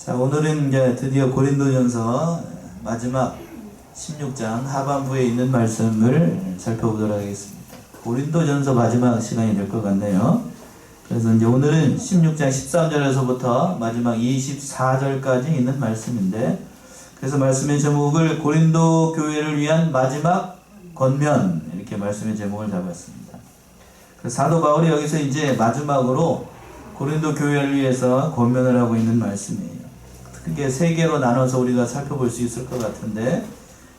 자, 오늘은 이제 드디어 고린도전서 마지막 16장 하반부에 있는 말씀을 살펴보도록 하겠습니다. 고린도전서 마지막 시간이 될 것 같네요. 그래서 이제 오늘은 16장 13절에서부터 마지막 24절까지 있는 말씀인데, 그래서 말씀의 제목을 고린도 교회를 위한 마지막 권면, 이렇게 말씀의 제목을 잡았습니다. 사도 바울이 여기서 이제 마지막으로 고린도 교회를 위해서 권면을 하고 있는 말씀이에요. 크게 세 개로 나눠서 우리가 살펴볼 수 있을 것 같은데,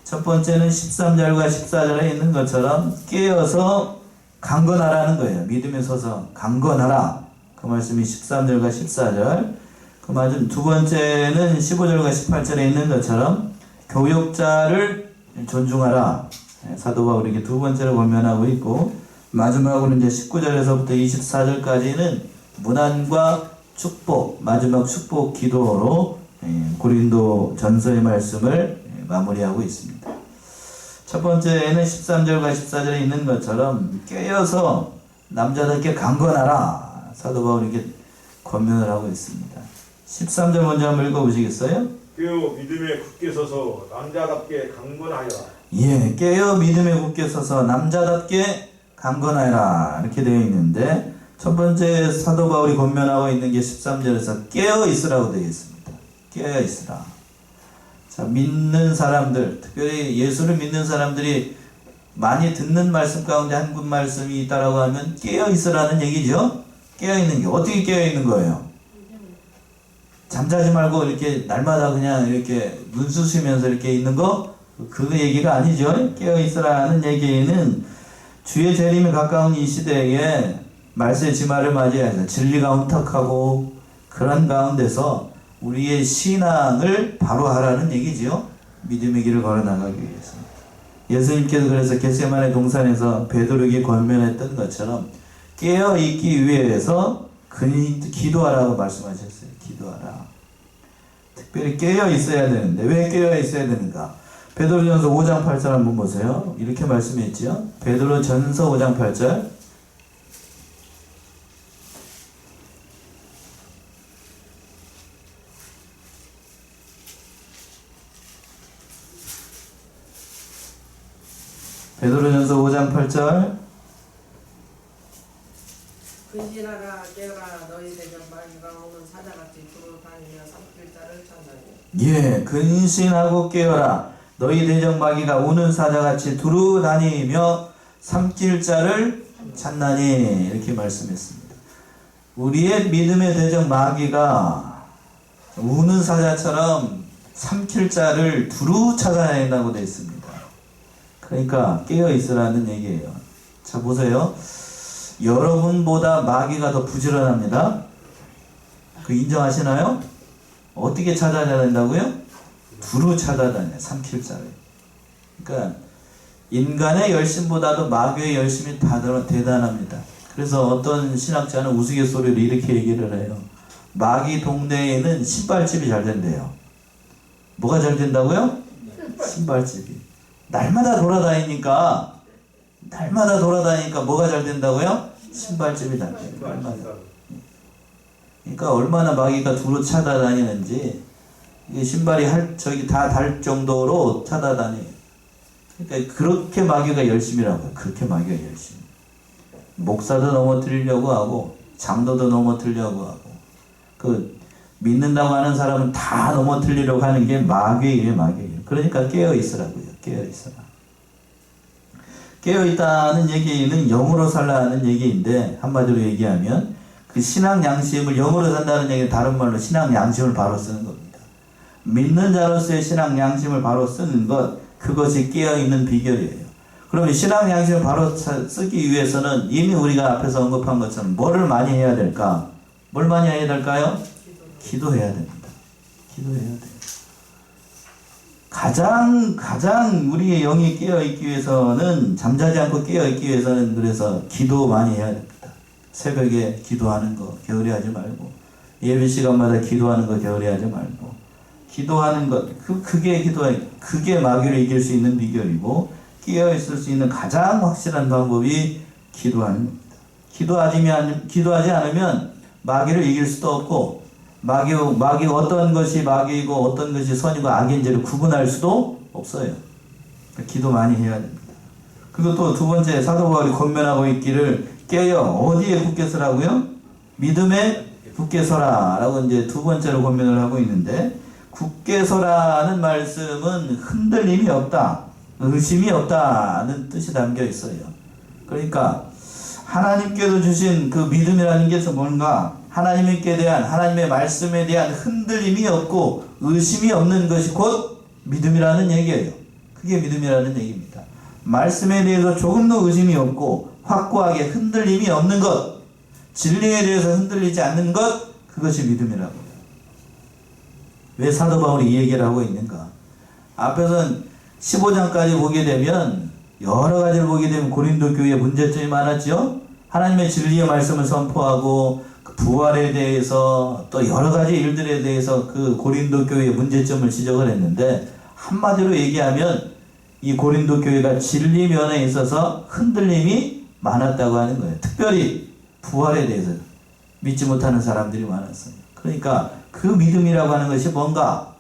첫 번째는 13절과 14절에 있는 것처럼 깨어서 강건하라는 거예요. 믿음에 서서 강건하라. 그 말씀이 13절과 14절. 그 말씀 두 번째는 15절과 18절에 있는 것처럼 교역자를 존중하라. 사도 바울이 두 번째로 권면하고 있고, 마지막으로 이제 19절에서부터 24절까지는 문안과 축복, 마지막 축복 기도로 고린도 전서의 말씀을 마무리하고 있습니다. 첫 번째는 13절과 14절에 있는 것처럼 깨어서 남자답게 강건하라. 사도 바울이 이렇게 권면을 하고 있습니다. 13절 먼저 한번 읽어보시겠어요? 깨어 믿음에 굳게 서서 남자답게 강건하여라. 예, 깨어 믿음에 굳게 서서 남자답게 강건하여라. 이렇게 되어 있는데, 첫 번째 사도 바울이 권면하고 있는 게 13절에서 깨어 있으라고 되어 있습니다. 깨어 있으라. 자, 믿는 사람들, 특별히 예수를 믿는 사람들이 많이 듣는 말씀 가운데 한 군 말씀이 있다라고 하면 깨어 있으라는 얘기죠. 깨어 있는 게 어떻게 깨어 있는 거예요? 잠자지 말고 이렇게 날마다 그냥 이렇게 눈 쑤시면서 이렇게 있는 거, 그 얘기가 아니죠. 깨어 있으라는 얘기는 주의 재림이 가까운 이 시대에 말세 지말을 맞이해서 진리가 혼탁하고 그런 가운데서 우리의 신앙을 바로 하라는 얘기지요. 믿음의 길을 걸어나가기 위해서. 예수님께서 그래서 겟세마네 동산에서 베드로에게 권면했던 것처럼 깨어있기 위해서 기도하라고 말씀하셨어요. 기도하라. 특별히 깨어 있어야 되는데, 왜 깨어 있어야 되는가? 베드로전서 5장 8절 한번 보세요. 이렇게 말씀했지요. 베드로전서 5장 8절. 베드로전서 5장 8절. 근신하라 깨어라 너희 대적 마귀가 오는 사자같이 두루 다니며 삼킬 자를 찾나니. 예, 근신하고 깨어라. 너희 대적 마귀가 오는 사자같이 두루 다니며 삼킬 자를 찾나니. 이렇게 말씀했습니다. 우리의 믿음의 대적 마귀가 우는 사자처럼 삼킬 자를 두루 찾아낸다고 되어 있습니다. 그러니까 깨어 있으라는 얘기예요. 자, 보세요. 여러분보다 마귀가 더 부지런합니다. 그 인정하시나요? 어떻게 찾아낸다고요? 두루 찾아다녀요. 삼킬 자를. 그러니까 인간의 열심보다도 마귀의 열심이 대단합니다. 그래서 어떤 신학자는 우스갯소리로 이렇게 얘기를 해요. 마귀 동네에는 신발집이 잘 된대요. 뭐가 잘 된다고요? 신발집이. 날마다 돌아다니니까 뭐가 잘 된다고요? 신발집이 잘 돼요. 그러니까 얼마나 마귀가 두루 찾아다니는지, 이게 신발이 저기 다 달 정도로 찾아다녀요. 그러니까 그렇게 마귀가 열심이라고요. 그렇게 마귀가 열심. 목사도 넘어뜨리려고 하고, 장로도 넘어뜨리려고 하고, 그 믿는다고 하는 사람은 다 넘어뜨리려고 하는 게 마귀예요, 마귀예요. 그러니까 깨어 있으라고요. 깨어 있어라. 깨어 있다는 얘기는 영으로 살라는 얘기인데, 한마디로 얘기하면 그 신앙 양심을 영으로 산다는 얘기는 다른 말로 신앙 양심을 바로 쓰는 겁니다. 믿는 자로서의 신앙 양심을 바로 쓰는 것, 그것이 깨어 있는 비결이에요. 그러면 신앙 양심을 바로 쓰기 위해서는 이미 우리가 앞에서 언급한 것처럼 뭐를 많이 해야 될까? 뭘 많이 해야 될까요? 기도해야 됩니다. 기도해야 돼요. 가장 우리의 영이 깨어있기 위해서는, 잠자지 않고 깨어있기 위해서는, 그래서 기도 많이 해야 됩니다. 새벽에 기도하는 거 게으리 하지 말고, 예배 시간마다 기도하는 거 게으리 하지 말고, 기도하는 것, 그게 마귀를 이길 수 있는 비결이고, 깨어있을 수 있는 가장 확실한 방법이 기도하는 겁니다. 기도하지 않으면 마귀를 이길 수도 없고, 마귀 어떤 것이 마귀이고 어떤 것이 선이고 악인지를 구분할 수도 없어요. 그러니까 기도 많이 해야 됩니다. 그리고 또 두 번째 사도 바울이 권면하고 있기를 깨어 어디에 굳게 서라고요? 믿음에 굳게 서라 라고 이제 두 번째로 권면을 하고 있는데, 굳게 서라는 말씀은 흔들림이 없다, 의심이 없다는 뜻이 담겨 있어요. 그러니까 하나님께서 주신 그 믿음이라는 게 뭔가, 하나님께 대한, 하나님의 말씀에 대한 흔들림이 없고 의심이 없는 것이 곧 믿음이라는 얘기예요. 그게 믿음이라는 얘기입니다. 말씀에 대해서 조금도 의심이 없고 확고하게 흔들림이 없는 것, 진리에 대해서 흔들리지 않는 것, 그것이 믿음이라고 해요. 왜 사도 바울이 이 얘기를 하고 있는가? 앞에서는 15장까지 보게 되면, 여러 가지를 보게 되면 고린도 교회에 문제점이 많았죠. 하나님의 진리의 말씀을 선포하고 그 부활에 대해서 또 여러 가지 일들에 대해서 그 고린도 교회의 문제점을 지적을 했는데, 한마디로 얘기하면 이 고린도 교회가 진리 면에 있어서 흔들림이 많았다고 하는 거예요. 특별히 부활에 대해서 믿지 못하는 사람들이 많았어요. 그러니까 그 믿음이라고 하는 것이 뭔가,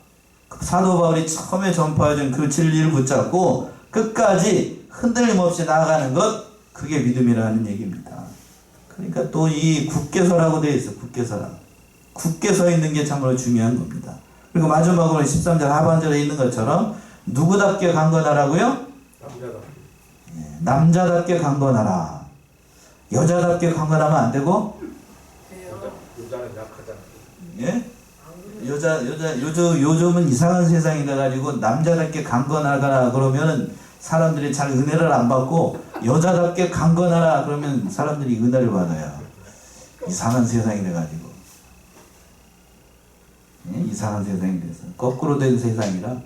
사도 바울이 처음에 전파해준 그 진리를 붙잡고 끝까지 흔들림 없이 나아가는 것, 그게 믿음이라는 얘기입니다. 그러니까 또 이 굳게 서라고 되어 있어. 굳게 서라. 굳게 서 있는 게 참으로 중요한 겁니다. 그리고 마지막으로 13절 하반절에 있는 것처럼 누구답게 강건하라고요? 남자답게. 남자답게 강건하라. 여자답게 강건하면 안 되고, 여자는 약하잖아. 예? 요즘은 이상한 세상이 돼가지고 남자답게 강건하거나 그러면은 사람들이 잘 은혜를 안 받고, 여자답게 강건하라 그러면 사람들이 은혜를 받아요. 이상한 세상이 돼가지고. 예? 이상한 세상이 돼서 거꾸로 된 세상이라.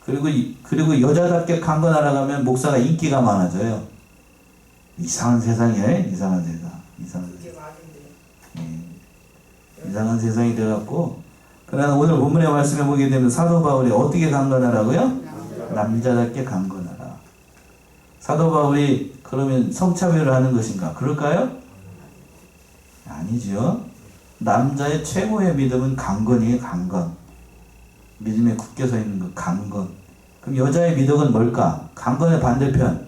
그리고 여자답게 강건하라 하면 목사가 인기가 많아져요. 이상한 세상이에요. 이상한 세상. 그게 맞은데. 이상한 세상이 돼갖고, 그러나 오늘 본문의 말씀에 보게 되면 사도 바울이 어떻게 강건하라고요? 남자답게 강건하라. 사도 바울이 그러면 성차별을 하는 것인가? 그럴까요? 아니죠. 남자의 최고의 믿음은 강건이에요. 강건. 믿음에 굳게 서 있는 것, 강건. 그럼 여자의 미덕은 뭘까? 강건의 반대편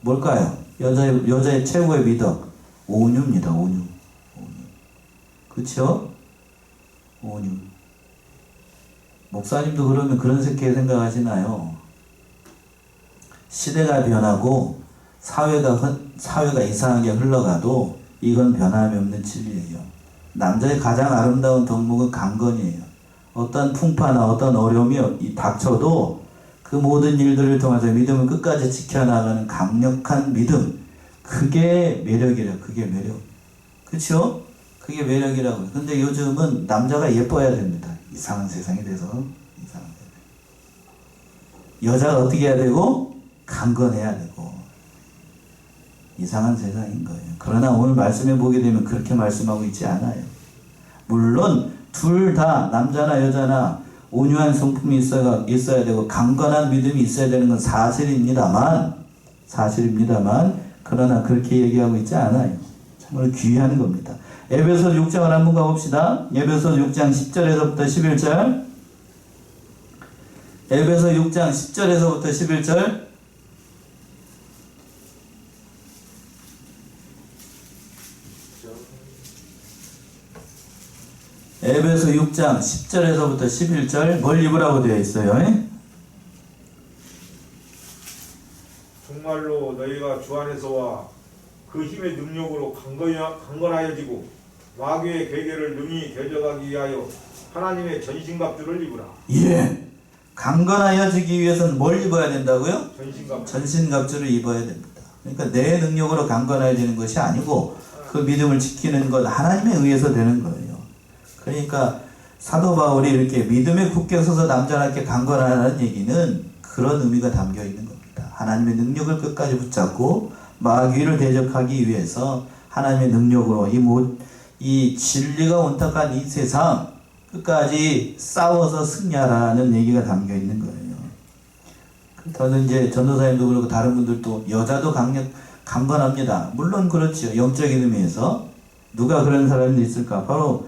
뭘까요? 여자의 최고의 미덕, 온유입니다. 온유. 그쵸? 온유. 목사님도 그러면 그런 새끼 생각하시나요? 시대가 변하고 사회가 이상하게 흘러가도 이건 변함이 없는 진리예요. 남자의 가장 아름다운 덕목은 강건이에요. 어떤 풍파나 어떤 어려움이 닥쳐도 그 모든 일들을 통해서 믿음을 끝까지 지켜나가는 강력한 믿음, 그게 매력이래요. 그게 매력. 그쵸? 그게 매력이라고요. 근데 요즘은 남자가 예뻐야 됩니다. 이상한 세상이 돼서. 이상한 세상. 여자가 어떻게 해야 되고? 강건해야 되고. 이상한 세상인 거예요. 그러나 오늘 말씀해 보게 되면 그렇게 말씀하고 있지 않아요. 물론 둘 다, 남자나 여자나 온유한 성품이 있어야 되고 강건한 믿음이 있어야 되는 건 사실입니다만, 그러나 그렇게 얘기하고 있지 않아요. 정말 귀한 겁니다. 에베소 6장을 한번 가봅시다. 에베소 6장 10절에서부터 11절. 에베소 6장 10절에서부터 11절. 에베소 6장 10절에서부터 11절. 뭘 입으라고 되어 있어요? 정말로 너희가 주 안에서와 그 힘의 능력으로 강건하여지고 마귀의 괴계를 능히 대적하기 위하여 하나님의 전신갑주를 입으라. 예. 강건하여지기 위해서는 뭘 입어야 된다고요? 전신갑주를 입어야 됩니다. 그러니까 내 능력으로 강건해지는 것이 아니고 그 믿음을 지키는 것, 하나님에 의해서 되는 거예요. 그러니까 사도 바울이 이렇게 믿음에 굳게 서서 남자답게 강건하라는 얘기는 그런 의미가 담겨 있는 겁니다. 하나님의 능력을 끝까지 붙잡고 마귀를 대적하기 위해서 하나님의 능력으로 이 진리가 온탁한 이 세상 끝까지 싸워서 승리하라는 얘기가 담겨 있는 거예요. 저는 이제 전도사님도 그렇고 다른 분들도 여자도 강건합니다. 물론 그렇죠. 영적인 의미에서. 누가 그런 사람이 있을까? 바로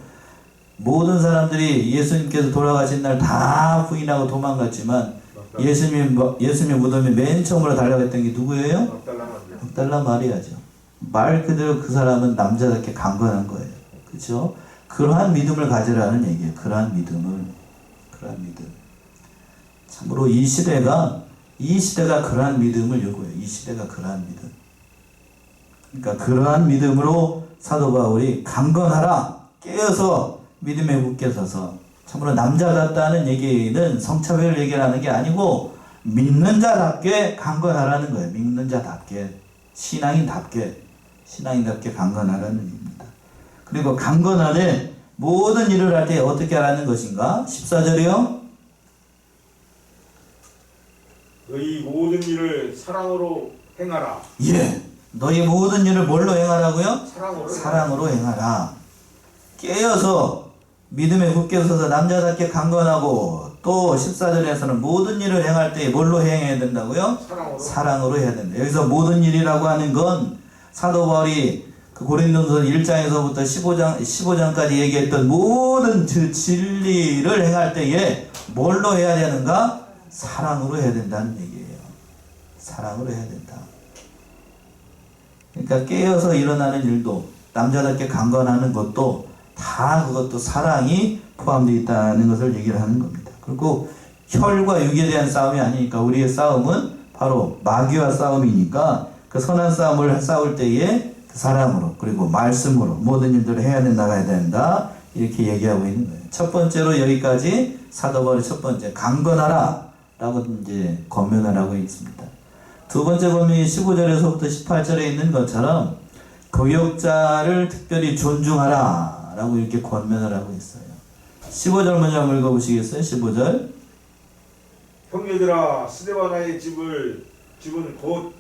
모든 사람들이 예수님께서 돌아가신 날 다 부인하고 도망갔지만 예수님 무덤에 맨 처음으로 달려갔던 게 누구예요? 막달라 마리아죠. 말 그대로 그 사람은 남자답게 강건한 거예요. 그렇죠? 그러한 믿음을 가지라는 얘기예요. 그러한 믿음. 참으로 이 시대가 그러한 믿음을 요구해요. 이 시대가 그러한 믿음. 그러니까 그러한 믿음으로 사도 바울이 강건하라, 깨어서 믿음에 굳게 서서, 참으로 남자답다는 얘기는 성차별 얘기를 하는 게 아니고 믿는 자답게 강건하라는 거예요. 믿는 자답게, 신앙인답게 강건하라는 얘기입니다. 그리고 강건하되 모든 일을 할 때 어떻게 하라는 것인가? 14절이요. 너희 모든 일을 사랑으로 행하라. 예. 너희 모든 일을 뭘로 행하라고요? 사랑으로 행하라. 깨어서 믿음에 굳게 서서 남자답게 강건하고, 또 14절에서는 모든 일을 행할 때 뭘로 행해야 된다고요? 사랑으로 해야 된다. 여기서 모든 일이라고 하는 건 사도 바울이 그 고린도서 1장에서부터 15장까지 얘기했던 모든 그 진리를 행할 때에 뭘로 해야 되는가? 사랑으로 해야 된다는 얘기예요. 사랑으로 해야 된다. 그러니까 깨어서 일어나는 일도, 남자답게 강건하는 것도 다 그것도 사랑이 포함되어 있다는 것을 얘기를 하는 겁니다. 그리고 혈과 육에 대한 싸움이 아니니까 우리의 싸움은 바로 마귀와 싸움이니까 그 선한 싸움을 싸울 때에 그 사랑으로, 그리고 말씀으로 모든 일들을 해야 나가야 된다, 이렇게 얘기하고 있는 거예요. 첫 번째로 여기까지 사도 바울의 첫 번째 강건하라 라고 이제 권면을 하고 있습니다. 두 번째 권면이 15절에서부터 18절에 있는 것처럼 교역자를 특별히 존중하라 라고 이렇게 권면을 하고 있어요. 15절 먼저 한번 읽어보시겠어요? 15절. 형제들아, 스데바나의 집은 곧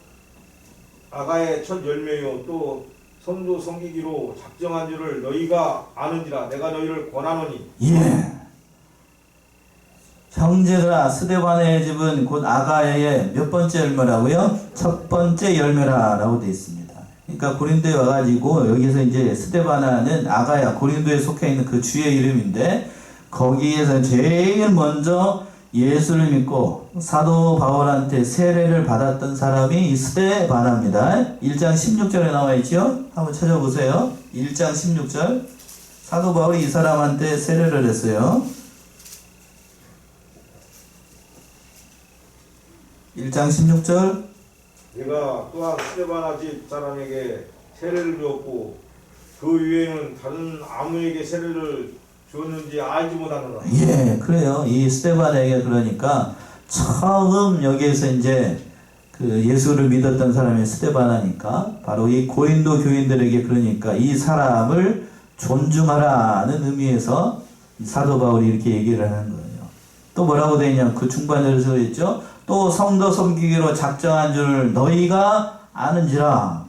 아가의 첫 열매요 또 성도 섬기기로 작정한 줄을 너희가 아는지라. 내가 너희를 권하노니. 예. 형제들아, 스데바나의 집은 곧 아가의 몇 번째 열매라고요? 첫 번째 열매라 라고 되어 있습니다. 그러니까 고린도에 와가지고 여기서 이제 스데바나는 아가야, 고린도에 속해 있는 그 주의 이름인데, 거기에서 제일 먼저 예수를 믿고 사도 바울한테 세례를 받았던 사람이 이 스데바나입니다. 1장 16절에 나와 있죠? 한번 찾아보세요. 1장 16절. 사도 바울이 이 사람한테 세례를 했어요. 1장 16절. 내가 또한 스데바나 집 사람에게 세례를 주었고 그 위에는 다른 아무에게 세례를 주었는지 알지 못하노라. 예, 그래요. 이 스데바나에게 그러니까 처음 여기에서 이제 그 예수를 믿었던 사람이 스데바나니까 바로 이 고린도 교인들에게 그러니까 이 사람을 존중하라는 의미에서 사도 바울이 이렇게 얘기를 하는 거예요. 또 뭐라고 되어 있냐면 그 중반에서 있죠. 또 성도 섬기기로 작정한 줄 너희가 아는지라.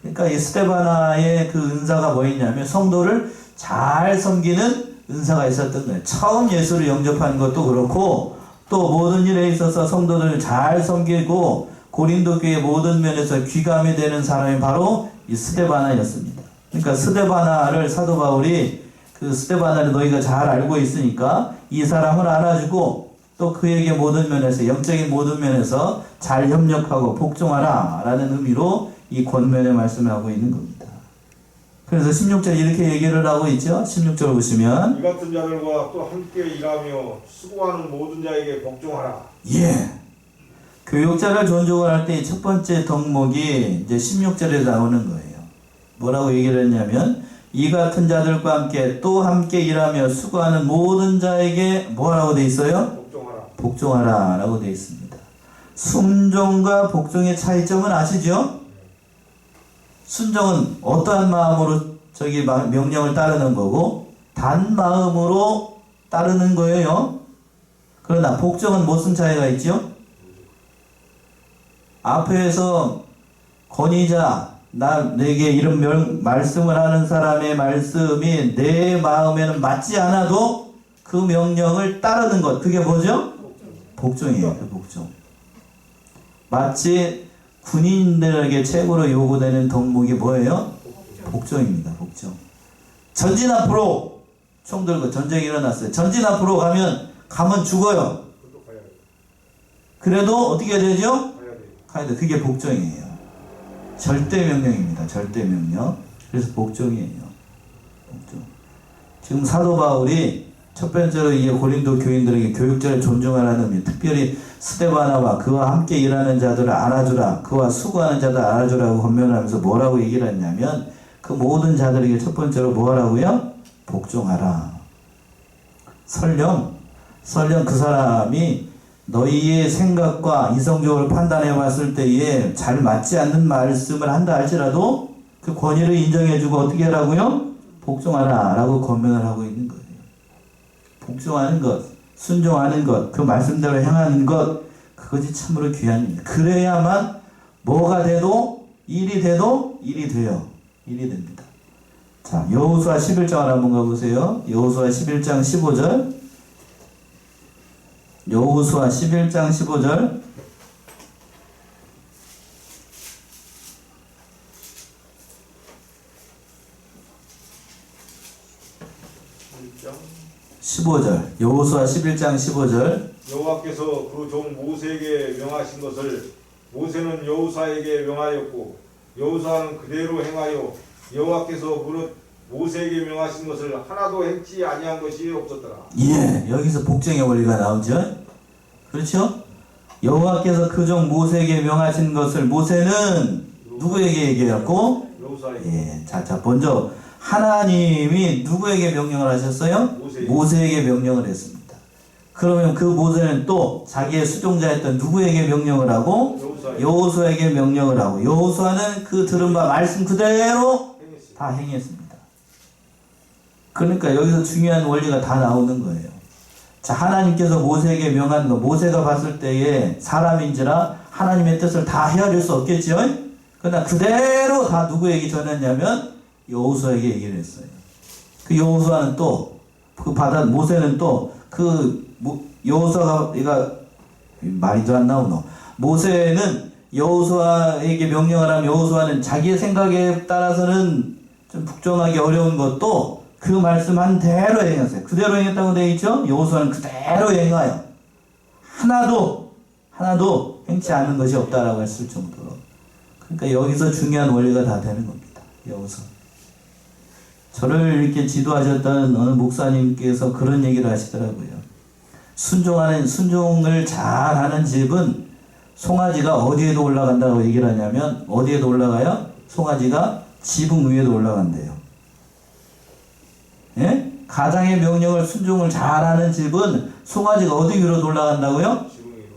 그러니까 이 스데바나의 그 은사가 뭐였냐면 성도를 잘 섬기는 은사가 있었던 거예요. 처음 예수를 영접한 것도 그렇고 또 모든 일에 있어서 성도들을 잘 섬기고 고린도 교회 모든 면에서 귀감이 되는 사람이 바로 이 스데바나였습니다. 그러니까 스데바나를 사도 바울이 그 스데바나를 너희가 잘 알고 있으니까 이 사람을 알아주고 또 그에게 모든 면에서, 영적인 모든 면에서 잘 협력하고 복종하라 라는 의미로 이 권면의 말씀을 하고 있는 겁니다. 그래서 16절 이렇게 얘기를 하고 있죠. 16절 보시면 이 같은 자들과 또 함께 일하며 수고하는 모든 자에게 복종하라. 예. 교역자를 존중을 할 때 첫 번째 덕목이 이제 16절에 나오는 거예요. 뭐라고 얘기를 했냐면 이 같은 자들과 함께 또 함께 일하며 수고하는 모든 자에게 뭐라고 돼 있어요? 복종하라 라고 되어 있습니다. 순종과 복종의 차이점은 아시죠? 순종은 어떠한 마음으로 저기 명령을 따르는 거고 단 마음으로 따르는 거예요. 그러나 복종은 무슨 차이가 있죠? 앞에서 권위자, 내게 이런 말씀을 하는 사람의 말씀이 내 마음에는 맞지 않아도 그 명령을 따르는 것, 그게 뭐죠? 복종이에요. 그 복종. 마치 군인들에게 최고로 요구되는 덕목이 뭐예요? 복종입니다. 복종. 전진 앞으로 총 들고 전쟁이 일어났어요. 전진 앞으로 가면 죽어요. 그것도 가야 돼. 그래도 어떻게 해야 되죠? 가야 돼. 가야 돼. 그게 복종이에요. 절대 명령입니다. 절대 명령. 그래서 복종이에요. 복종. 지금 사도 바울이 첫 번째로 이 고린도 교인들에게 교육자를 존중하라는 의미, 특별히 스데바나와 그와 함께 일하는 자들을 알아주라, 그와 수고하는 자들 알아주라고 권면을 하면서 뭐라고 얘기를 했냐면 그 모든 자들에게 첫 번째로 뭐 하라고요? 복종하라. 설령 그 사람이 너희의 생각과 이성적으로 판단해 봤을 때에 잘 맞지 않는 말씀을 한다 할지라도 그 권위를 인정해주고 어떻게 하라고요? 복종하라 라고 권면을 하고 있는 거예요. 복종하는 것, 순종하는 것, 그 말씀대로 행하는 것, 그것이 참으로 귀한 일입니다. 그래야만 뭐가 돼도 일이 돼요. 일이 됩니다. 자, 여호수아 11장을 한번 가보세요. 여호수아 11장 15절. 여호수아 11장 15절. 일장. 15절. 여호수아 11장 15절. 여호와께서 그 종 모세에게 명하신 것을 모세는 여호수아에게 명하였고 여호수아는 그대로 행하여 여호와께서 무릇 모세에게 명하신 것을 하나도 행치 아니한 것이 없었더라. 예, 여기서 복종의 원리가 나오죠. 그렇죠? 여호와께서 그 종 모세에게 명하신 것을 모세는 누구에게 얘기했고? 여호수아에게. 예, 자, 먼저 하나님이 누구에게 명령을 하셨어요? 모세에게 명령을 했습니다. 그러면 그 모세는 또 자기의 수종자였던 누구에게 명령을 하고? 여호수아에게 명령을 하고, 여호수아는 그 들은 바 말씀 그대로 다 행했습니다. 그러니까 여기서 중요한 원리가 다 나오는 거예요. 자, 하나님께서 모세에게 명한 거, 모세가 봤을 때에 사람인지라 하나님의 뜻을 다 헤아릴 수 없겠죠? 그러나 그대로 다 누구에게 전했냐면 여호수아에게 얘기를 했어요. 그 여호수아는 또 그 받은 모세는 또 그 여호수아가 말이도 안 나오노. 모세는 여호수아에게 명령을 하면 여호수아는 자기의 생각에 따라서는 좀 복종하기 어려운 것도 그 말씀한 대로 행했어요. 그대로 행했다고 되어 있죠? 여호수아는 그대로 행하여 하나도 행치 않는 것이 없다라고 했을 정도로. 그러니까 여기서 중요한 원리가 다 되는 겁니다. 여호수아. 저를 이렇게 지도하셨던 어느 목사님께서 그런 얘기를 하시더라고요. 순종을 잘하는 집은 송아지가 어디에도 올라간다고 얘기를 하냐면 어디에도 올라가요? 송아지가 지붕 위에도 올라간대요. 예? 가장의 명령을 순종을 잘하는 집은 송아지가 어디 위로도 올라간다고요?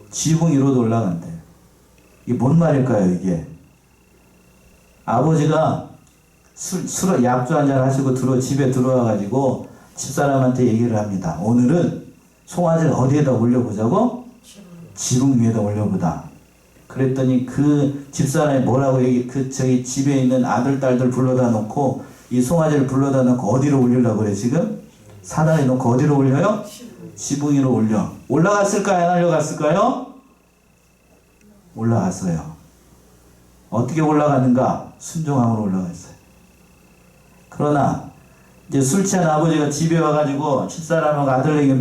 지붕 위로도 올라간대요. 이게 뭔 말일까요, 이게? 아버지가 술 약주 한잔 하시고 집에 들어와가지고 집사람한테 얘기를 합니다. 오늘은 송아지를 어디에다 올려보자고? 지붕 위에다 올려보자. 그랬더니 그 집사람이 뭐라고 저기 집에 있는 아들, 딸들 불러다 놓고 이 송아지를 불러다 놓고 어디로 올리려고 그래, 지금? 사다리 놓고 어디로 올려요? 지붕 위로 올려. 올라갔을까요? 안 올라갔을까요? 올라갔어요. 어떻게 올라갔는가? 순종함으로 올라갔어요. 그러나 이제 술 취한 아버지가 집에 와가지고 집사람하고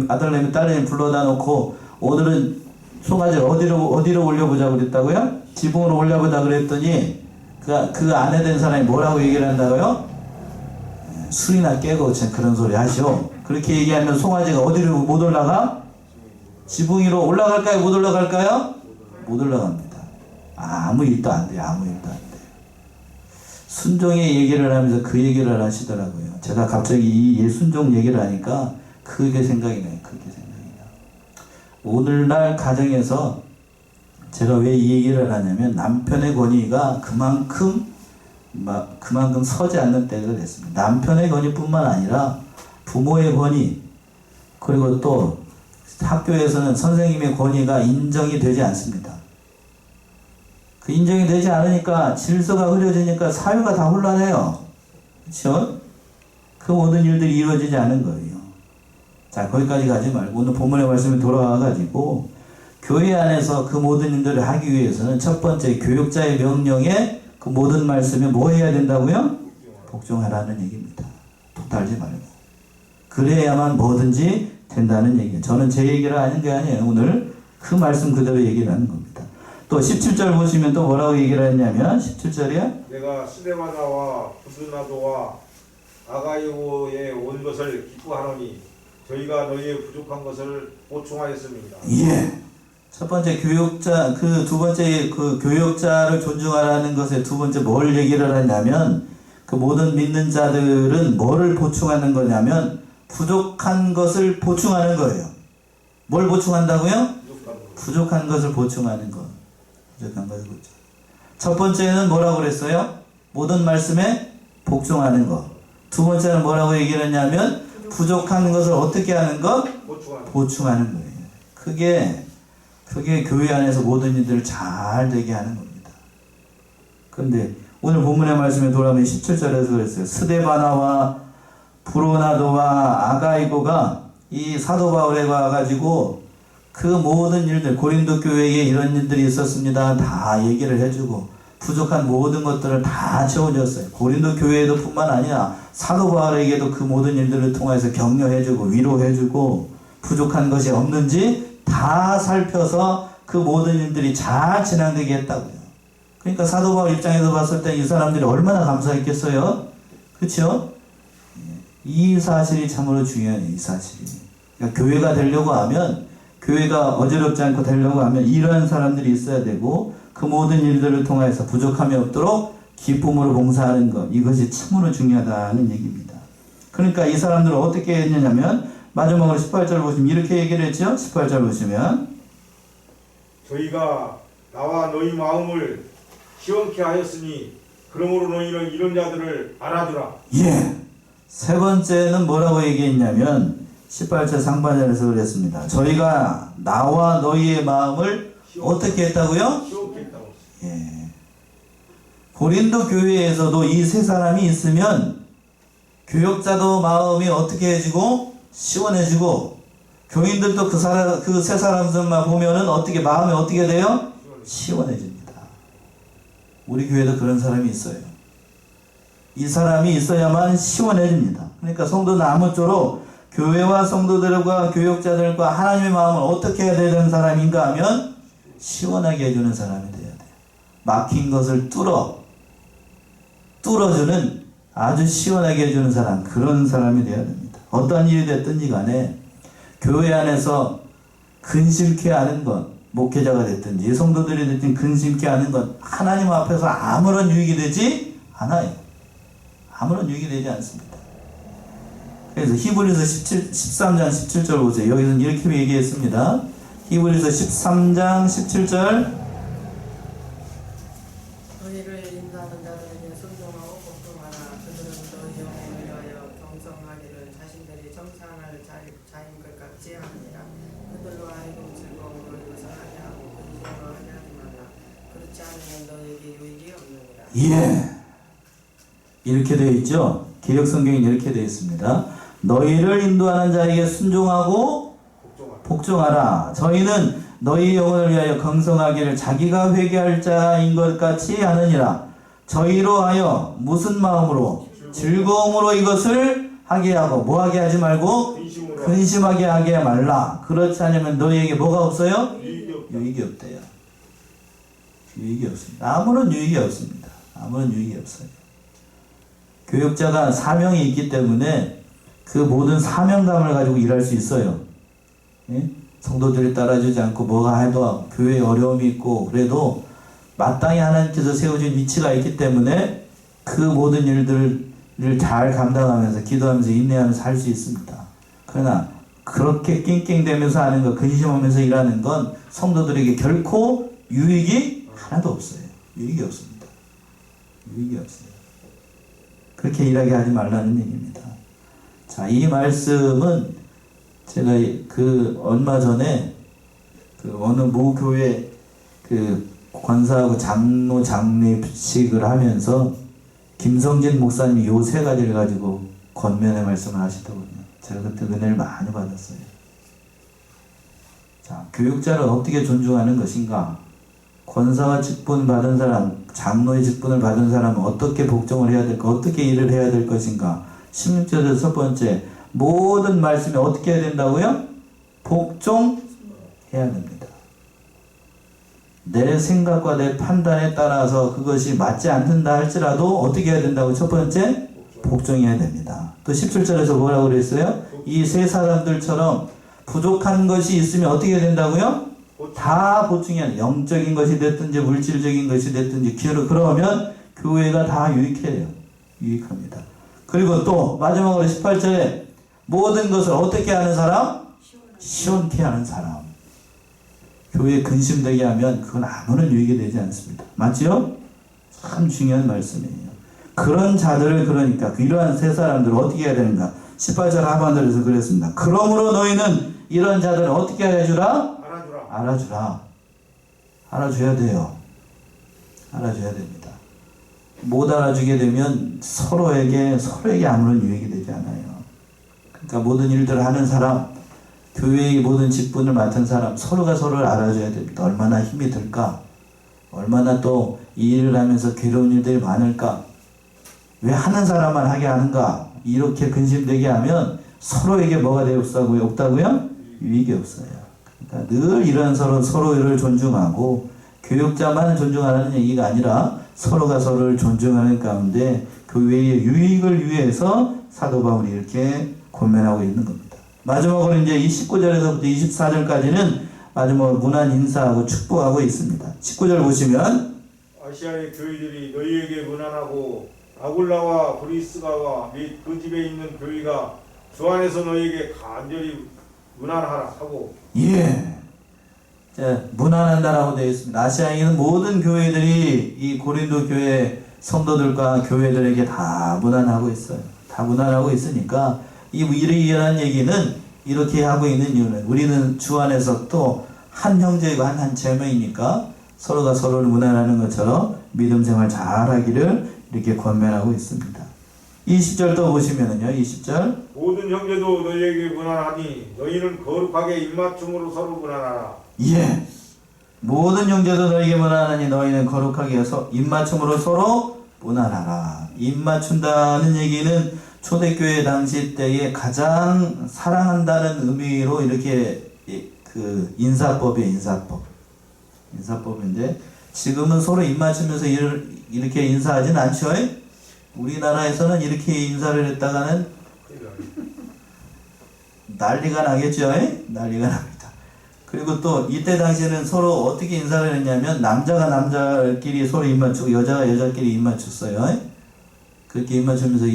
아들내미 딸내미 불러다 놓고 오늘은 송아지를 어디로 올려보자고 그랬다고요? 지붕으로 올려보자 그랬더니 그 아내 된 사람이 뭐라고 얘기를 한다고요? 술이나 깨고 그런 소리 하시오. 그렇게 얘기하면 송아지가 어디로 못 올라가? 지붕 위로 올라갈까요? 못 올라갈까요? 못 올라갑니다. 아무 일도 안 돼요. 아무 일도 안 돼요. 순종의 얘기를 하면서 그 얘기를 하시더라고요. 제가 갑자기 이 순종 얘기를 하니까 그게 생각이 나요. 오늘날 가정에서 제가 왜 이 얘기를 하냐면 남편의 권위가 그만큼 서지 않는 때가 됐습니다. 남편의 권위뿐만 아니라 부모의 권위, 그리고 또 학교에서는 선생님의 권위가 인정이 되지 않습니다. 그 인정이 되지 않으니까 질서가 흐려지니까 사회가 다 혼란해요. 그렇죠? 그 모든 일들이 이루어지지 않은 거예요. 자, 거기까지 가지 말고 오늘 본문의 말씀에 돌아와가지고 교회 안에서 그 모든 일들을 하기 위해서는 첫 번째 교육자의 명령에 그 모든 말씀에 뭐 해야 된다고요? 복종하라는 얘기입니다. 독달지 말고. 그래야만 뭐든지 된다는 얘기예요. 저는 제 얘기를 하는 게 아니에요. 오늘 그 말씀 그대로 얘기를 하는 겁니다. 또 17절 보시면 또 뭐라고 얘기를 했냐면 17절이요. 내가 스데바나와 부스나도와 아가이오에 온 것을 기뻐하노니 저희가 너희의 부족한 것을 보충하였습니다. 예. 첫 번째 교역자, 그 두 번째 그 교역자를 존중하라는 것에 두 번째 뭘 얘기를 하냐면 그 모든 믿는 자들은 뭐를 보충하는 거냐면 부족한 것을 보충하는 거예요. 뭘 보충한다고요? 부족한 것. 부족한 것을 보충하는 것. 부족한 것을 보충. 첫 번째는 뭐라고 그랬어요? 모든 말씀에 복종하는 것. 두 번째는 뭐라고 얘기를 했냐면 부족한 것을 어떻게 하는 것? 보충하는 거예요. 그게 교회 안에서 모든 일들을 잘 되게 하는 겁니다. 그런데 오늘 본문의 말씀에 돌아오면 17절에서 그랬어요. 스데바나와 브로나도와 아가이고가 이 사도 바울에 가가지고 그 모든 일들, 고린도 교회에 이런 일들이 있었습니다. 다 얘기를 해주고 부족한 모든 것들을 다 채워줬어요. 고린도 교회에도 뿐만 아니라 사도 바울에게도 그 모든 일들을 통해서 격려해주고 위로해주고 부족한 것이 없는지 다 살펴서 그 모든 일들이 잘 진행되게 했다고요. 그러니까 사도 바울 입장에서 봤을 때 이 사람들이 얼마나 감사했겠어요? 그렇죠? 이 사실이 참으로 중요해요. 이 사실이. 그러니까 교회가 되려고 하면 교회가 어지럽지 않고 되려고 하면 이러한 사람들이 있어야 되고 그 모든 일들을 통해서 부족함이 없도록 기쁨으로 봉사하는 것, 이것이 참으로 중요하다는 얘기입니다. 그러니까 이 사람들은 어떻게 했느냐면 마지막으로 18절 보시면 이렇게 얘기를 했죠. 18절 보시면 저희가 나와 너희 마음을 시원케 하였으니 그러므로 너희는 이런 자들을 알아두라. 예. 세 번째는 뭐라고 얘기했냐면 18절 상반절에서 그랬습니다. 저희가 나와 너희의 마음을 어떻게 했다고요? 시원케 했다고. 예. 고린도 교회에서도 이 세 사람이 있으면 교역자도 마음이 어떻게 해지고 시원해지고 교인들도 그 세 사람들만 보면은 어떻게 마음이 어떻게 돼요? 시원해집니다. 우리 교회도 그런 사람이 있어요. 이 사람이 있어야만 시원해집니다. 그러니까 성도는 아무쪼록 교회와 성도들과 교역자들과 하나님의 마음을 어떻게 해야 되는 사람인가 하면 시원하게 해주는 사람이 돼야 돼요. 막힌 것을 뚫어주는 아주 시원하게 해주는 사람, 그런 사람이 돼야 됩니다. 어떤 일이 됐든지 간에 교회 안에서 근심케 하는 것, 목회자가 됐든지 성도들이 됐든지 근심케 하는 것, 하나님 앞에서 아무런 유익이 되지 않아요. 아무런 유익이 되지 않습니다. 그래서 히브리서 13장 17절 보세요. 여기서는 이렇게 얘기했습니다. 히브리서 13장 17절 너희를 인도하는 자들에게 순종하고 복종하라. 그들은 너희 영혼을 위하여 경성하기를 자신들이 정상할 자인 것 같지 않으니라. 그들로 하여금 즐거움으로 이것을 하게 하고 근심으로 하게 하지 말라. 그렇지 않으면 너희에게 유익이 없느니라. 예. 이렇게 되어 있죠. 개역성경에 이렇게 되어 있습니다. 너희를 인도하는 자에게 순종하고 복종하라. 저희는 너희 영혼을 위하여 경성하기를 자기가 회개할 자인 것 같이 하느니라. 저희로 하여 무슨 마음으로? 즐거움으로 이것을 하게 하고 뭐하게 하지 말고 근심하게 하게 말라. 그렇지 않으면 너희에게 뭐가 없어요? 유익이 없대요. 유익이 없습니다. 아무런 유익이 없습니다. 아무런 유익이 없어요. 교역자가 사명이 있기 때문에 그 모든 사명감을 가지고 일할 수 있어요. 예? 성도들이 따라주지 않고 뭐가 해도 교회에 어려움이 있고 그래도 마땅히 하나님께서 세워진 위치가 있기 때문에 그 모든 일들을 잘 감당하면서 기도하면서 인내하면서 할 수 있습니다. 그러나 그렇게 낑낑대면서 하는 것, 근심하면서 일하는 건 성도들에게 결코 유익이 하나도 없어요. 유익이 없습니다. 유익이 없어요. 그렇게 일하게 하지 말라는 얘기입니다. 자, 이 말씀은 제가 얼마 전에 어느 모 교회 권사하고 장로 장립식을 하면서 김성진 목사님이 요 세 가지를 가지고 권면의 말씀을 하시더군요. 제가 그때 은혜를 많이 받았어요. 자, 교육자를 어떻게 존중하는 것인가? 권사와 직분 받은 사람, 장로의 직분을 받은 사람은 어떻게 복종을 해야 될까? 어떻게 일을 해야 될 것인가? 16절에서 첫 번째, 모든 말씀에 어떻게 해야 된다고요? 복종해야 됩니다. 내 생각과 내 판단에 따라서 그것이 맞지 않는다 할지라도 어떻게 해야 된다고? 첫 번째, 복종해야 됩니다. 또 17절에서 뭐라고 그랬어요? 이 세 사람들처럼 부족한 것이 있으면 어떻게 해야 된다고요? 다 보충해야 돼요. 영적인 것이 됐든지 물질적인 것이 됐든지 그러면 교회가 다 유익해요. 유익합니다. 그리고 또 마지막으로 18절에 모든 것을 어떻게 하는 사람? 시원케 하는 사람. 교회에 근심되게 하면 그건 아무런 유익이 되지 않습니다. 맞지요? 참 중요한 말씀이에요. 그런 자들을 그러니까 이러한 세 사람들을 어떻게 해야 되는가? 18절 하반절에서 그랬습니다. 그러므로 너희는 이런 자들을 어떻게 해주라? 알아주라. 알아줘야 돼요. 알아줘야 됩니다. 못 알아주게 되면 서로에게 아무런 유익이 되지 않아요. 그러니까 모든 일들을 하는 사람, 교회의 모든 직분을 맡은 사람, 서로가 서로를 알아줘야 됩니다. 얼마나 힘이 들까? 얼마나 또 이 일을 하면서 괴로운 일들이 많을까? 왜 하는 사람만 하게 하는가? 이렇게 근심되게 하면 서로에게 뭐가 없다고요? 유익이 없어요. 그러니까 늘 이런 서로를 존중하고 교육자만 존중하라는 얘기가 아니라 서로가 서로를 존중하는 가운데 교회의 유익을 위해서 사도 바울이 이렇게 권면하고 있는 겁니다. 마지막으로 이제 이 19절에서부터 24절까지는 마지막으로 문안 인사하고 축복하고 있습니다. 19절 보시면 아시아의 교회들이 너희에게 문안하고 아굴라와 브리스가와 및 그 집에 있는 교회가 주 안에서 너희에게 간절히 문안하라 하고 예. 자, 문안한다라고 되어 있습니다. 아시아에 있는 모든 교회들이 이 고린도 교회 성도들과 교회들에게 다 문안하고 있어요. 다 문안하고 있으니까 이러한 얘기는 이렇게 하고 있는 이유는 우리는 주 안에서 또 한 형제이고 한 제매이니까 서로가 서로를 문안하는 것처럼 믿음 생활 잘하기를 이렇게 권면하고 있습니다. 20절 또 보시면은요. 20절 모든 형제도 너희에게 문안하니 너희는 거룩하게 입맞춤으로 서로 문안하라. 예. 모든 형제도 너희에게 문안하니 너희는 거룩하게 입맞춤으로 서로 문안하라. 입맞춘다는 얘기는 초대교회 당시 때에 가장 사랑한다는 의미로 이렇게 그 인사법이에요. 인사법인데 지금은 서로 입맞추면서 이렇게 인사하진 않죠. 우리나라에서는 이렇게 인사를 했다가는 난리가 나겠죠. 난리가 납니다. 그리고 또 이때 당시에는 서로 어떻게 인사를 했냐면 남자가 남자끼리 서로 입맞추고 여자가 여자끼리 입맞췄어요. 그렇게 입맞추면서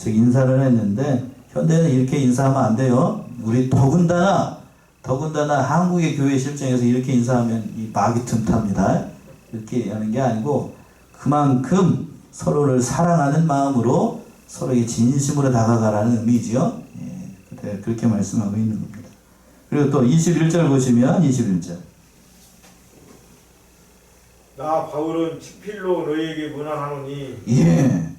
인사를 했는데 현대는 이렇게 인사하면 안 돼요. 우리 더군다나 한국의 교회 실정에서 이렇게 인사하면 이 마귀 틈탑니다. 이렇게 하는 게 아니고 그만큼 서로를 사랑하는 마음으로 서로에게 진심으로 다가가라는 의미지요. 예, 그렇게 말씀하고 있는 겁니다. 그리고 또 21절 보시면 21절 나 바울은 친필로 너희에게 문안하노니 예.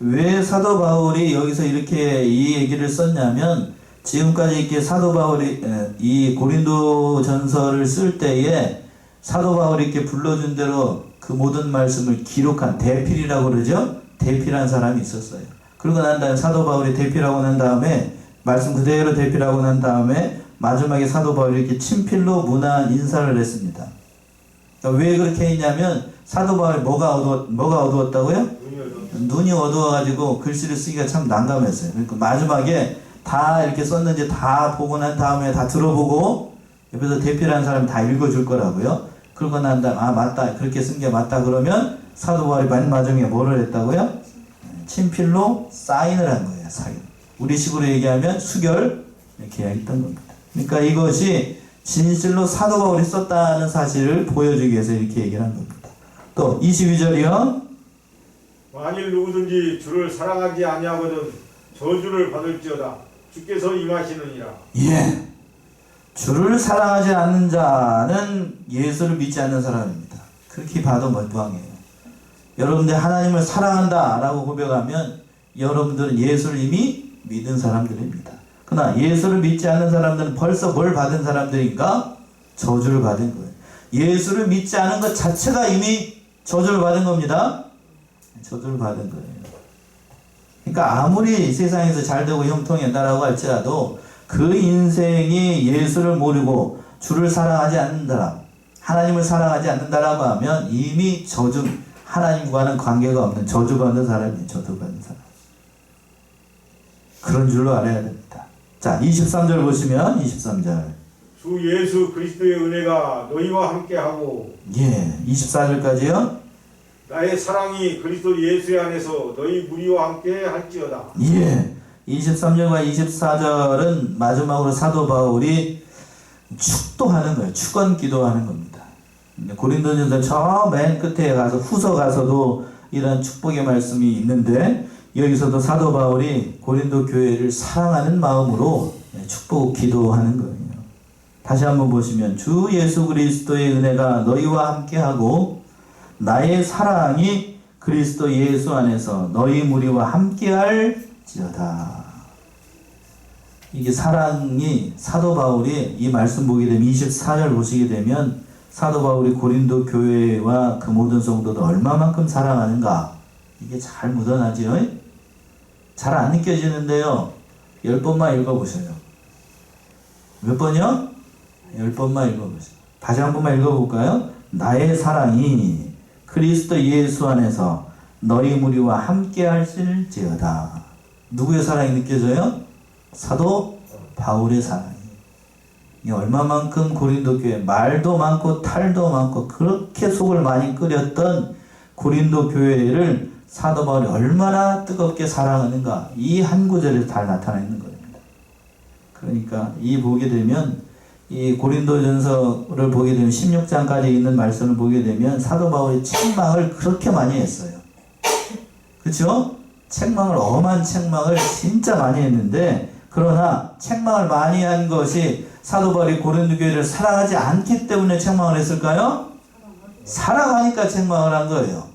왜 사도 바울이 여기서 이렇게 이 얘기를 썼냐면 지금까지 이렇게 사도 바울이 이 고린도 전서를 쓸 때에 사도 바울이 이렇게 불러준 대로 그 모든 말씀을 기록한 대필이라고 그러죠. 대필한 사람이 있었어요. 그러고 난 다음에 사도 바울이 대필하고 난 다음에 말씀 그대로 대필하고 난 다음에 마지막에 사도 바울이 이렇게 친필로 문안 인사를 했습니다. 그러니까 왜 그렇게 했냐면 사도 바울이 뭐가 어두웠다고요? 눈이 어두워가지고 글씨를 쓰기가 참 난감했어요. 그러니까 마지막에 다 이렇게 썼는지 다 보고 난 다음에 다 들어보고 옆에서 대필한 사람이 다 읽어줄 거라고요. 그러고 난 다음에 맞다 그렇게 쓴 게 맞다 그러면 사도 바울이 맨 마지막에 뭐를 했다고요? 친필로 사인을 한 거예요. 사인. 우리식으로 얘기하면 수결 이렇게 했던 겁니다. 그러니까 이것이 진실로 사도 바울이 썼다는 사실을 보여주기 위해서 이렇게 얘기를 한 겁니다. 또 22절이요. 만일 누구든지 주를 사랑하지 아니하거든 저주를 받을지어다. 주께서 임하시느니라. 예. 주를 사랑하지 않는 자는 예수를 믿지 않는 사람입니다. 그렇게 봐도 무방해요. 여러분들 하나님을 사랑한다 라고 고백하면 여러분들은 예수를 이미 믿은 사람들입니다. 그러나 예수를 믿지 않는 사람들은 벌써 뭘 받은 사람들인가? 저주를 받은 거예요. 예수를 믿지 않은 것 자체가 이미 저주를 받은 겁니다. 저주를 받은 거예요. 그러니까 아무리 세상에서 잘되고 형통했다라고 할지라도 그 인생이 예수를 모르고 주를 사랑하지 않는다, 하나님을 사랑하지 않는다라고 하면 이미 저주, 하나님과는 관계가 없는 저주가 없는 사람이 저주가 없는 사람. 그런 줄로 알아야 됩니다. 자, 23절 보시면 23절. 주 예수 그리스도의 은혜가 너희와 함께하고 24절까지요. 나의 사랑이 그리스도 예수 안에서 너희 무리와 함께 할지어다. 23절과 24절은 마지막으로 사도 바울이 축도하는 거예요. 축원 기도하는 겁니다. 고린도전서 저 맨 끝에 가서 후서 가서도 이런 축복의 말씀이 있는데 여기서도 사도 바울이 고린도 교회를 사랑하는 마음으로 축복 기도하는 거예요. 다시 한번 보시면 주 예수 그리스도의 은혜가 너희와 함께하고 나의 사랑이 그리스도 예수 안에서 너희 무리와 함께할지어다. 이게 사랑이 사도 바울이 이 말씀 보게 되면 24절 보시게 되면 사도 바울이 고린도 교회와 그 모든 성도들 얼마만큼 사랑하는가 이게 잘 묻어나죠. 잘 안 느껴지는데요. 10번만 읽어보셔요. 몇 번이요? 10번만 읽어보세요. 다시 한 번만 읽어볼까요? 나의 사랑이 그리스도 예수 안에서 너희 무리와 함께 하실지어다. 누구의 사랑이 느껴져요? 사도 바울의 사랑이. 얼마만큼 고린도 교회 말도 많고 탈도 많고 그렇게 속을 많이 끓였던 고린도 교회를 사도 바울이 얼마나 뜨겁게 사랑하는가 이 한 구절에 다 나타나 있는 겁니다. 그러니까 이 보게 되면 이 고린도전서를 보게 되면 16장까지 있는 말씀을 보게 되면 사도 바울이 책망을 그렇게 많이 했어요. 그렇죠? 책망을 엄한 책망을 진짜 많이 했는데 그러나 책망을 많이 한 것이 사도 바울이 고린도 교회를 사랑하지 않기 때문에 책망을 했을까요? 사랑하니까 책망을 한 거예요.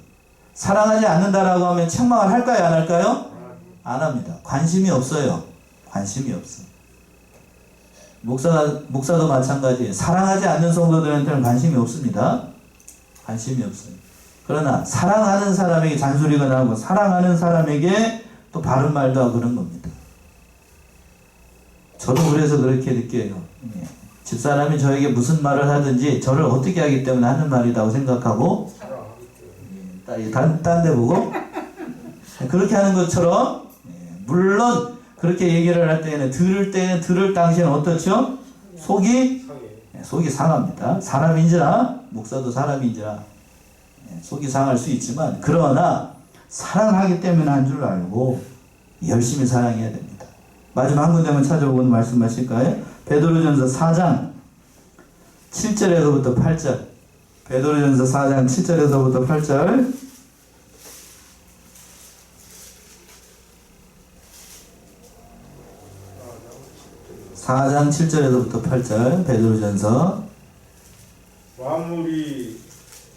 사랑하지 않는다라고 하면 책망을 할까요? 안 할까요? 안 합니다. 관심이 없어요. 관심이 없어요. 목사도 마찬가지예요. 사랑하지 않는 성도들한테는 관심이 없습니다. 관심이 없어요. 그러나 사랑하는 사람에게 잔소리가 나오고 사랑하는 사람에게 또 바른 말도 하고 그런 겁니다. 저도 그래서 그렇게 느껴요. 집사람이 저에게 무슨 말을 하든지 저를 어떻게 하기 때문에 하는 말이라고 생각하고 딴 데 보고 그렇게 하는 것처럼 물론 그렇게 얘기를 할 때는 들을 당시에는 어떻죠? 속이 상합니다. 사람인지라 목사도 사람인지라 속이 상할 수 있지만 그러나 사랑하기 때문에 한 줄 알고 열심히 사랑해야 됩니다. 마지막 한 군데만 찾아보고 말씀하실까요? 베드로전서 4장 7절에서부터 8절. 베드로전서 4장 7절에서부터 8절. (4장 7절에서부터 8절) 베드로전서.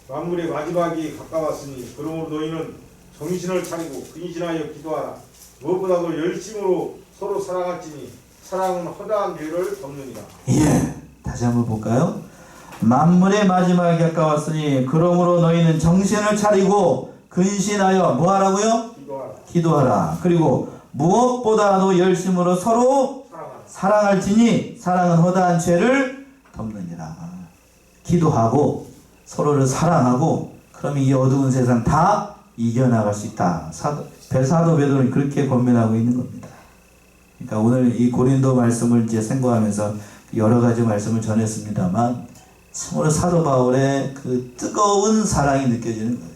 만물의 마지막이 가까웠으니 그러므로 너희는 정신을 차리고 근신하여 기도하라. 무엇보다도 열심으로 서로 사랑할지니 사랑은 허다한 죄를 덮느니라. 다시 한번 볼까요? 만물의 마지막이 가까웠으니 그러므로 너희는 정신을 차리고 근신하여 뭐하라고요? 기도하라. 그리고 무엇보다도 열심으로 서로 사랑할지니 사랑은 허다한 죄를 덮느니라. 기도하고 서로를 사랑하고 그러면 이 어두운 세상 다 이겨나갈 수 있다. 사도 베드로는 그렇게 권면하고 있는 겁니다. 그러니까 오늘 이 고린도 말씀을 이제 생각하면서 여러 가지 말씀을 전했습니다만 참으로 사도 바울의 그 뜨거운 사랑이 느껴지는 거예요.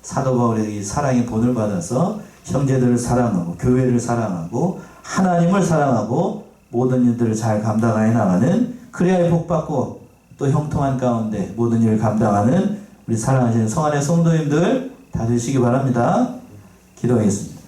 사도 바울의 이 사랑의 본을 받아서 형제들을 사랑하고 교회를 사랑하고 하나님을 사랑하고 모든 일들을 잘 감당해 나가는 그래야 복받고 또 형통한 가운데 모든 일을 감당하는 우리 사랑하시는 성안의 성도님들 다 되시기 바랍니다. 기도하겠습니다.